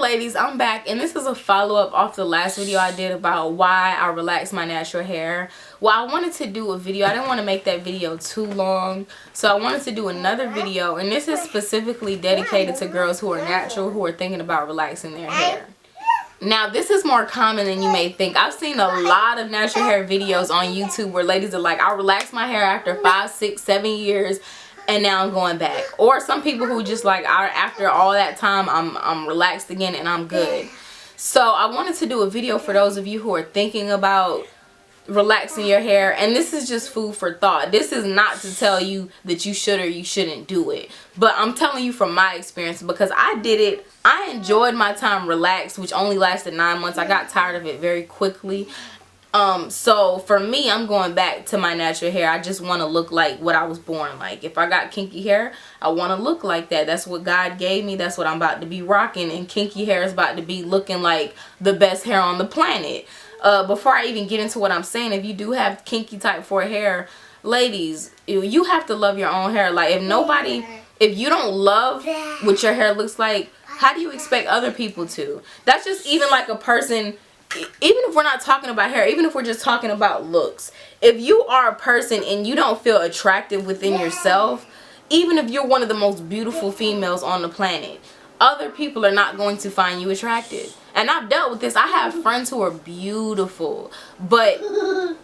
ladies, I'm back, and this is a follow-up off the last video I did about why I relax my natural hair. Well, I wanted to do a video. I didn't want to make that video too long, so I wanted to do another video, and this is specifically dedicated to girls who are natural, who are thinking about relaxing their hair. Now, this is more common than you may think. I've seen a lot of natural hair videos on YouTube where ladies are like, I relaxed my hair after 5, 6, 7 years, and now I'm going back. Or some people who just like, after all that time, I'm relaxed again and I'm good. So I wanted to do a video for those of you who are thinking about relaxing your hair, and this is just food for thought. This is not to tell you that you should or you shouldn't do it, but I'm telling you from my experience, because I did it. I enjoyed my time relaxed, which only lasted 9 months. I got tired of it very quickly. So for me, I'm going back to my natural hair. I just want to look like what I was born like. If I got kinky hair, I want to look like that. That's what God gave me. That's what I'm about to be rocking, and kinky hair is about to be looking like the best hair on the planet. Before I even get into what I'm saying, if you do have kinky type 4 hair, ladies, you have to love your own hair. Like, if you don't love what your hair looks like, how do you expect other people to? That's just even like a person, even if we're not talking about hair, even if we're just talking about looks. If you are a person and you don't feel attractive within yourself, even if you're one of the most beautiful females on the planet, other people are not going to find you attractive. And I've dealt with this. I have friends who are beautiful, but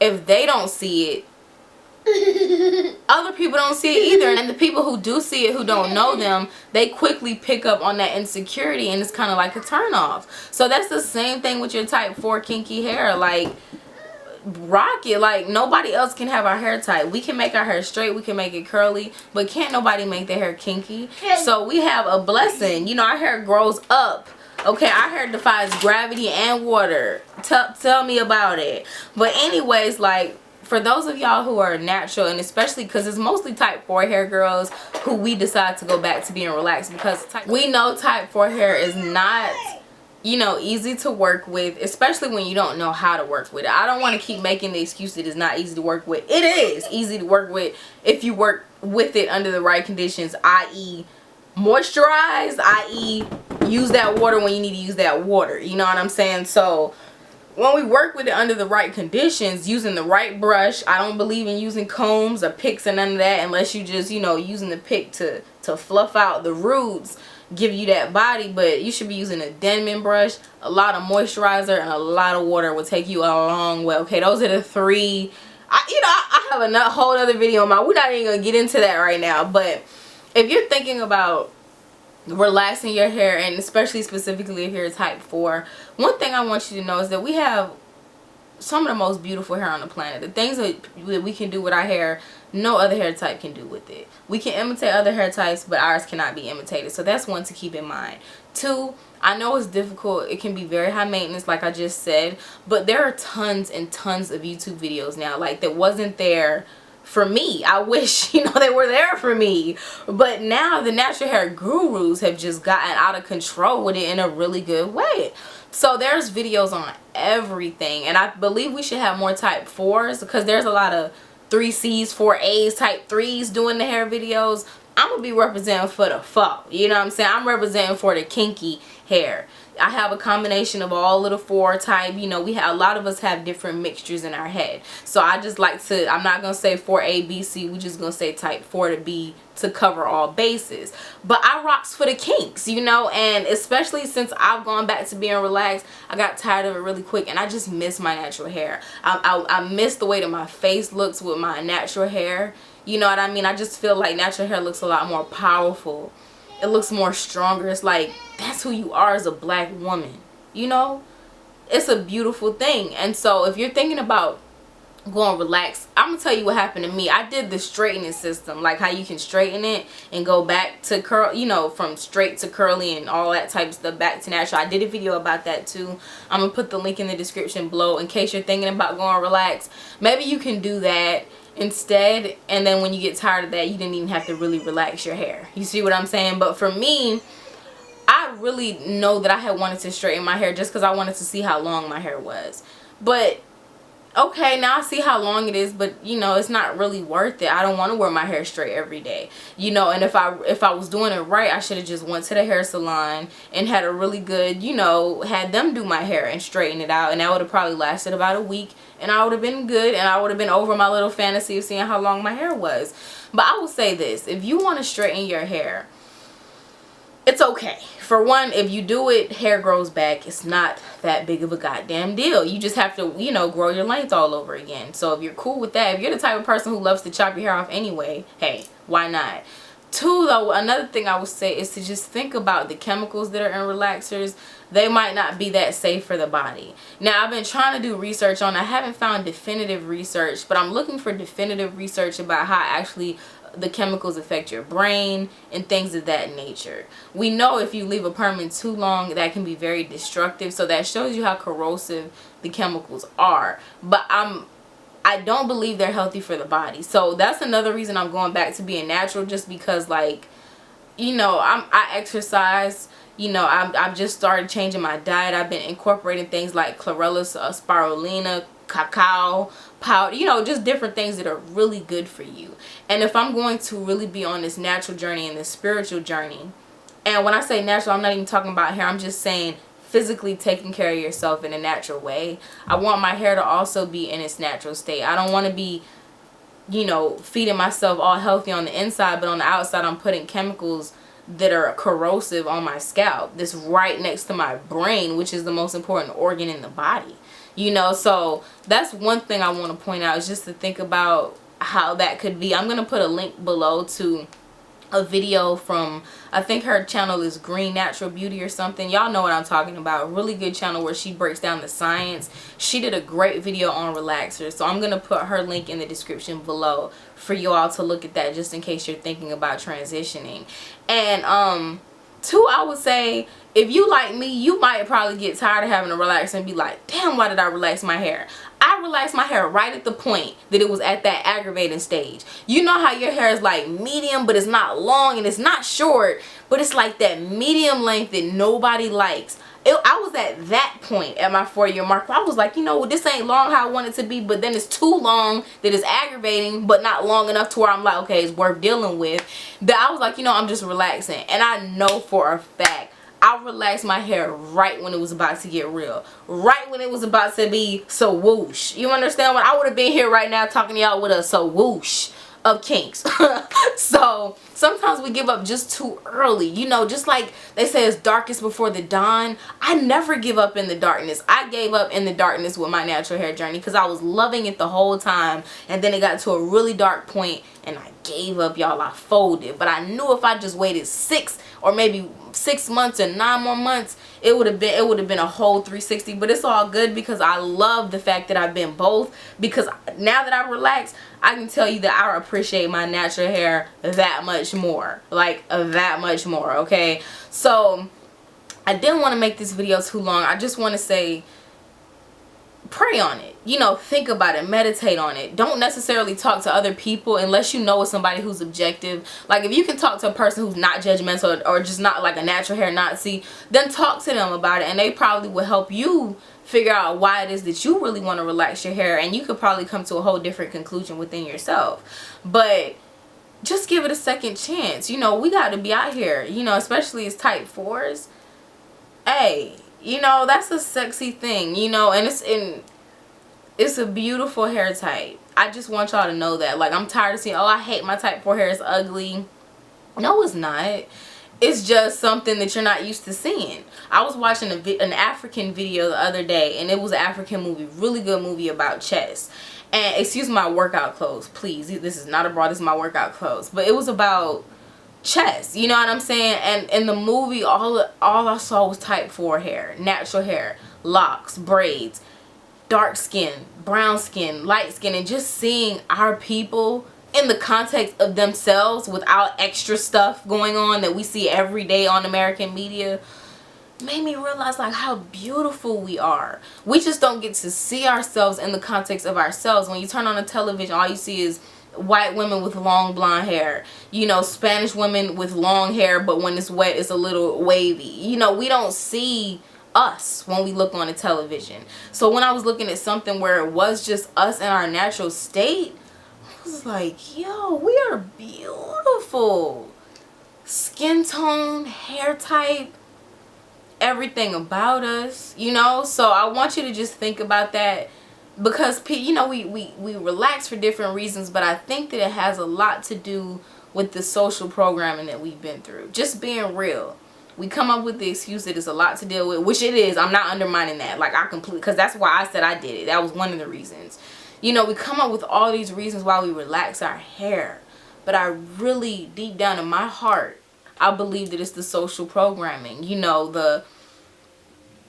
if they don't see it, other people don't see it either. And the people who do see it, who don't know them, they quickly pick up on that insecurity, and it's kind of like a turn off. So that's the same thing with your type 4 kinky hair. Like, rock it. Like, nobody else can have our hair tight. We can make our hair straight, we can make it curly, but can't nobody make their hair kinky. So we have a blessing. You know, our hair grows up. Okay, our hair defies gravity and water. Tell me about it. But anyways, like, for those of y'all who are natural, and especially because it's mostly type 4 hair girls who we decide to go back to being relaxed, because we know type 4 hair is not, you know, easy to work with, especially when you don't know how to work with it. I don't want to keep making the excuse that it's not easy to work with. It is easy to work with if you work with it under the right conditions, i.e. moisturize, i.e. use that water when you need to use that water. You know what I'm saying? So when we work with it under the right conditions, using the right brush, I don't believe in using combs or picks and none of that, unless you just, you know, using the pick to fluff out the roots, give you that body. But you should be using a Denman brush, a lot of moisturizer, and a lot of water will take you a long way. Okay, those are the 3. I have a whole other video on my, we're not even gonna get into that right now. But if you're thinking about relaxing your hair, and especially specifically if you're a type 4, one thing I want you to know is that we have some of the most beautiful hair on the planet. The things that we can do with our hair, no other hair type can do with it. We can imitate other hair types, but ours cannot be imitated. So that's one to keep in mind. 2, I know it's difficult. It can be very high maintenance, like I just said, but there are tons and tons of YouTube videos now, like, that wasn't there for me. I wish, you know, they were there for me. But now the natural hair gurus have just gotten out of control with it in a really good way. So there's videos on everything, and I believe we should have more type 4s, because there's a lot of 3Cs, 4As, type 3s doing the hair videos. I'm gonna be representing for the fuck, you know what I'm saying? I'm representing for the kinky hair. I have a combination of all of the 4 type. You know, a lot of us have different mixtures in our head. So I just like to, I'm not going to say 4A, B, C. We're just going to say type 4 to B to cover all bases. But I rocks for the kinks, you know, and especially since I've gone back to being relaxed, I got tired of it really quick, and I just miss my natural hair. I miss the way that my face looks with my natural hair. You know what I mean? I just feel like natural hair looks a lot more powerful. It looks more stronger. It's like, that's who you are as a black woman, you know? It's a beautiful thing. And so if you're thinking about going relax, I'm gonna tell you what happened to me. I did the straightening system, like how you can straighten it and go back to curl, you know, from straight to curly and all that type of stuff, back to natural. I did a video about that too. I'm gonna put the link in the description below in case you're thinking about going relax. Maybe you can do that instead, and then when you get tired of that, you didn't even have to really relax your hair. You see what I'm saying? But for me, I really know that I had wanted to straighten my hair just because I wanted to see how long my hair was. But okay, now I see how long it is, but you know, it's not really worth it. I don't want to wear my hair straight every day, you know. And if I was doing it right, I should have just went to the hair salon and had a really good, you know, had them do my hair and straighten it out, and that would have probably lasted about a week, and I would have been good, and I would have been over my little fantasy of seeing how long my hair was. But I will say this: if you want to straighten your hair, it's okay. For one, if you do it, hair grows back. It's not that big of a goddamn deal. You just have to, you know, grow your length all over again. So if you're cool with that, if you're the type of person who loves to chop your hair off anyway, hey, why not? Two, though, another thing I would say is to just think about the chemicals that are in relaxers. They might not be that safe for the body. Now, I've been trying to do research on it. I haven't found definitive research, but I'm looking for definitive research about how actually the chemicals affect your brain and things of that nature. We know if you leave a permanent too long, that can be very destructive. So that shows you how corrosive the chemicals are. But I don't believe they're healthy for the body. So that's another reason I'm going back to being natural, just because, like, you know, I exercise. You know, I've just started changing my diet. I've been incorporating things like chlorella, spirulina, cacao powder, you know, just different things that are really good for you. And if I'm going to really be on this natural journey and this spiritual journey, and when I say natural, I'm not even talking about hair, I'm just saying physically taking care of yourself in a natural way. I want my hair to also be in its natural state. I don't want to be, you know, feeding myself all healthy on the inside, but on the outside I'm putting chemicals that are corrosive on my scalp. This right next to my brain, which is the most important organ in the body. You know, so that's one thing I want to point out, is just to think about how that could be. I'm going to put a link below to a video from, I think her channel is Green Natural Beauty or something. Y'all know what I'm talking about. Really good channel where she breaks down the science. She did a great video on relaxers. So I'm going to put her link in the description below for you all to look at that, just in case you're thinking about transitioning. And two, I would say, if you like me, you might probably get tired of having to relax and be like, damn, why did I relax my hair? I relaxed my hair right at the point that it was at that aggravating stage. You know how your hair is like medium, but it's not long, and it's not short, but it's like that medium length that nobody likes. I was at that point at my 4-year mark where I was like, you know, this ain't long how I want it to be, but then it's too long that it's aggravating, but not long enough to where I'm like, okay, it's worth dealing with. That I was like, you know, I'm just relaxing. And I know for a fact I relaxed my hair right when it was about to get real. Right when it was about to be so whoosh. You understand what? I would have been here right now talking to y'all with a so whoosh of kinks. So sometimes we give up just too early. You know, just like they say it's darkest before the dawn. I never give up in the darkness. I gave up in the darkness with my natural hair journey because I was loving it the whole time. And then it got to a really dark point and I gave up, y'all. I folded. But I knew if I just waited 6 or maybe 6 months or 9 more months, it would have been a whole 360. But it's all good because I love the fact that I've been both, because now that I relax, I can tell you that I appreciate my natural hair that much more, like that much more. Okay, so I didn't want to make this video too long. I just want to say, pray on it, you know, think about it, meditate on it. Don't necessarily talk to other people unless you know it's somebody who's objective. Like if you can talk to a person who's not judgmental or just not like a natural hair Nazi, then talk to them about it, and they probably will help you figure out why it is that you really want to relax your hair, and you could probably come to a whole different conclusion within yourself. But just give it a second chance. You know, we got to be out here, you know, especially as type 4s. Hey, you know, that's a sexy thing, you know, and it's a beautiful hair type. I just want y'all to know that. Like, I'm tired of seeing, oh, I hate my type 4 hair, it's ugly. No, it's not. It's just something that you're not used to seeing. I was watching an African video the other day, and it was an African movie, really good movie about chess. And excuse my workout clothes, please. This is not a bra, this is my workout clothes. But it was about chess, you know what I'm saying? And in the movie, all I saw was type 4 hair, natural hair, locks, braids, dark skin, brown skin, light skin, and just seeing our people in the context of themselves without extra stuff going on that we see every day on American media made me realize like how beautiful we are. We just don't get to see ourselves in the context of ourselves. When you turn on a television, all you see is white women with long blonde hair, you know, Spanish women with long hair, but when it's wet it's a little wavy. You know, we don't see us when we look on the television. So when I was looking at something where it was just us in our natural state, I was like, yo, we are beautiful. Skin tone, hair type, everything about us, you know. So I want you to just think about that, because you know, we relax for different reasons, but I think that it has a lot to do with the social programming that we've been through. Just being real, we come up with the excuse that it's a lot to deal with, which it is. I'm not undermining that. Like, I completely, because that's why I said I did it. That was one of the reasons. You know, we come up with all these reasons why we relax our hair, but I really, deep down in my heart, I believe that it's the social programming. You know,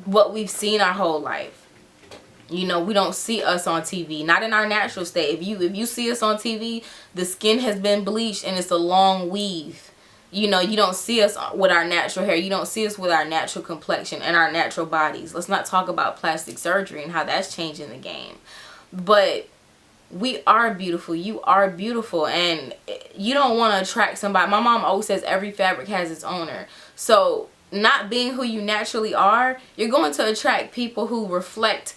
what we've seen our whole life. You know, we don't see us on TV, not in our natural state. If you see us on TV, the skin has been bleached and it's a long weave. You know, you don't see us with our natural hair. You don't see us with our natural complexion and our natural bodies. Let's not talk about plastic surgery and how that's changing the game. But we are beautiful. You are beautiful, and you don't want to attract somebody. My mom always says every fabric has its owner. So not being who you naturally are, you're going to attract people who reflect,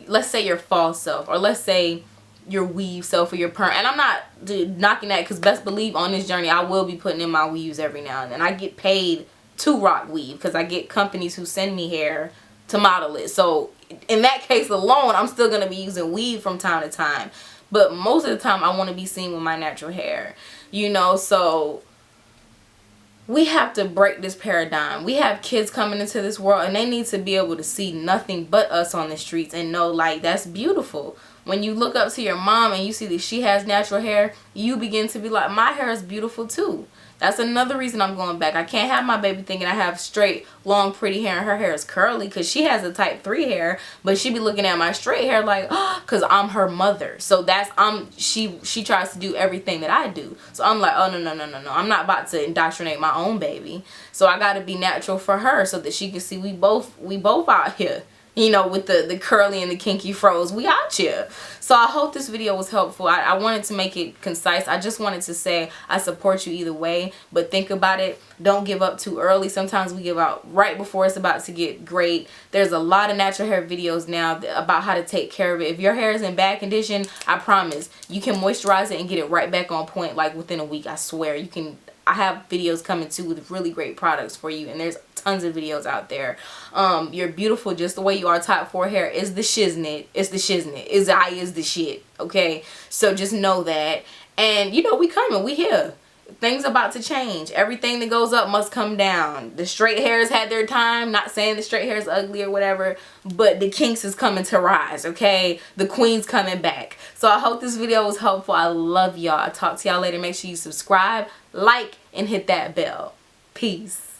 let's say, your false self, or let's say your weave self, or your perm. And I'm not knocking that, because best believe on this journey I will be putting in my weaves every now and then. I get paid to rock weave because I get companies who send me hair to model it. So in that case alone, I'm still going to be using weave from time to time, but most of the time I want to be seen with my natural hair, you know. So we have to break this paradigm. We have kids coming into this world, and they need to be able to see nothing but us on the streets and know, like, that's beautiful. When you look up to your mom and you see that she has natural hair, you begin to be like, my hair is beautiful too. That's another reason I'm going back. I can't have my baby thinking I have straight, long, pretty hair and her hair is curly, because she has a type 3 hair, but she be looking at my straight hair like, oh, because I'm her mother. So that's, she tries to do everything that I do. So I'm like, oh, no. I'm not about to indoctrinate my own baby. So I got to be natural for her so that she can see we both out here. You know, with the curly and the kinky froze, we out here. So I hope this video was helpful. I wanted to make it concise. I just wanted to say I support you either way, but think about it. Don't give up too early. Sometimes we give out right before it's about to get great. There's a lot of natural hair videos now about how to take care of it. If your hair is in bad condition, I promise you can moisturize it and get it right back on point, like within a week. I swear you can. I have videos coming too with really great products for you, and there's tons of videos out there. You're beautiful just the way you are. Type 4 hair is the shiznit. It's the shiznit. I is the shit. Okay, so just know that. And you know, we coming. We here. Things about to change. Everything that goes up must come down. The straight hairs had their time. Not saying the straight hair is ugly or whatever, but the kinks is coming to rise. Okay, the queen's coming back. So I hope this video was helpful. I love y'all. I'll talk to y'all later. Make sure you subscribe, like, and hit that bell. Peace.